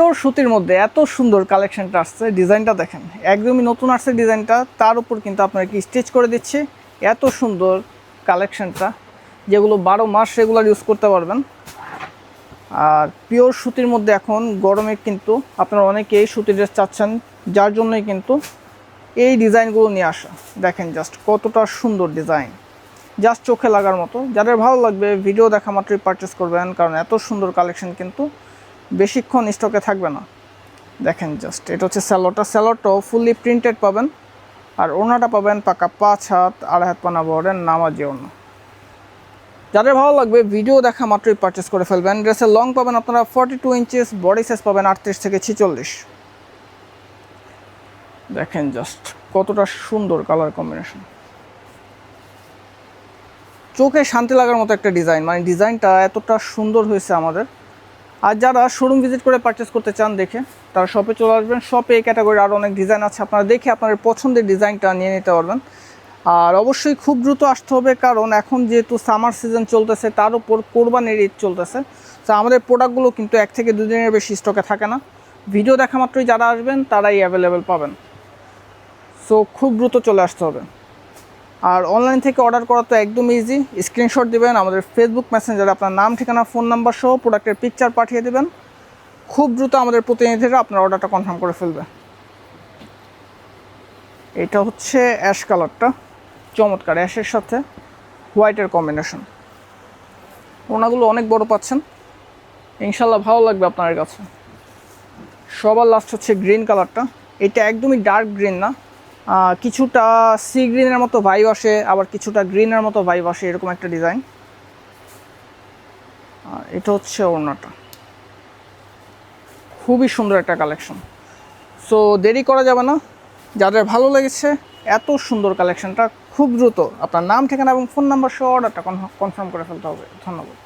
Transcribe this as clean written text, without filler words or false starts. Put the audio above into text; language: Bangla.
পিওর সুতির মধ্যে এত সুন্দর কালেকশনটা আসছে, ডিজাইনটা দেখেন একদমই নতুন আসছে ডিজাইনটা, তার উপর কিন্তু আপনাকে স্টিচ করে দিচ্ছে। এত সুন্দর কালেকশনটা, যেগুলো 12 মাস রেগুলার ইউজ করতে পারবেন। আর পিওর সুতির মধ্যে এখন গরমে কিন্তু আপনারা অনেকেই সুতির ড্রেস চাচ্ছেন, যার জন্যই কিন্তু এই ডিজাইনগুলো নিয়ে আসা। দেখেন জাস্ট কতটা সুন্দর ডিজাইন, জাস্ট চোখে লাগার মতো। যাদের ভালো লাগবে ভিডিও দেখা মাত্রই পারচেস করবেন, কারণ এত সুন্দর কালেকশন কিন্তু বেশিক্ষণ স্টকে থাকবে না। দেখেন জাস্ট, এটা হচ্ছে স্যালোটাও ফুললি প্রিন্টেড পাবেন। আর ওড়নাটা পাবেন পাকা 5 হাত 2.5 হাত পানা বহরের নামাজি ওড়না। যাদের ভালো লাগবে ভিডিও দেখা মাত্রই পারচেস করে ফেলবেন। ড্রেসের লং পাবেন আপনারা 42 ইঞ্চেস, বডি সাইজ পাবেন 38 থেকে 46। দেখেন জাস্ট কতটা সুন্দর কালার কম্বিনেশন, চোখে শান্তি লাগার মতো একটা ডিজাইন। মানে ডিজাইনটা এতটা সুন্দর হয়েছে আমাদের। আর যারা শোরুম ভিজিট করে পারচেস করতে চান দেখে, তারা শপে চলে আসবেন। শপে এই ক্যাটাগরির আরও অনেক ডিজাইন আছে, আপনারা দেখে আপনাদের পছন্দের ডিজাইনটা নিয়ে নিতে পারবেন। আর অবশ্যই খুব দ্রুত আসতে হবে, কারণ এখন যেহেতু সামার সিজন চলতেছে, তার উপর কোরবানির ঈদ চলতেছে। তো আমাদের প্রোডাক্টগুলো কিন্তু 1 থেকে 2 দিনের বেশি স্টকে থাকে না। ভিডিও দেখা মাত্রই যারা আসবেন তারাই অ্যাভেলেবেল পাবেন। সো খুব দ্রুত চলে আসতে হবে। আর অনলাইন থেকে অর্ডার করা তো একদম ইজি। স্ক্রিনশট দিবেন, আমাদের ফেসবুক মেসেঞ্জারে আপনার নাম, ঠিকানা, ফোন নাম্বার সহ প্রোডাক্টের পিকচার পাঠিয়ে দেবেন। খুব দ্রুত আমাদের প্রতিনিধিরা আপনার অর্ডারটা কনফার্ম করে ফেলবে। এটা হচ্ছে অ্যাশ কালারটা, চমৎকার অ্যাশের সাথে হোয়াইটের কম্বিনেশন। ওনাগুলো অনেক বড় পাচ্ছেন, ইনশাল্লাহ ভালো লাগবে আপনার কাছে। সবার লাস্ট হচ্ছে গ্রিন কালারটা। এটা একদমই ডার্ক গ্রিন না, কিছুটা সি গ্রিনের মতো ভাইব আসে, আবার কিছুটা গ্রিনের মতো ভাইব আসে, এরকম একটা ডিজাইন। আর এটা হচ্ছে ওড়নাটা, খুবই সুন্দর একটা কালেকশন। সো দেরি করা যাবে না, যাদের ভালো লেগেছে এত সুন্দর কালেকশনটা খুব দ্রুত আপনার নাম, ঠিকানা এবং ফোন নাম্বার সহ অর্ডারটা কনফার্ম করে ফেলতে হবে। ধন্যবাদ।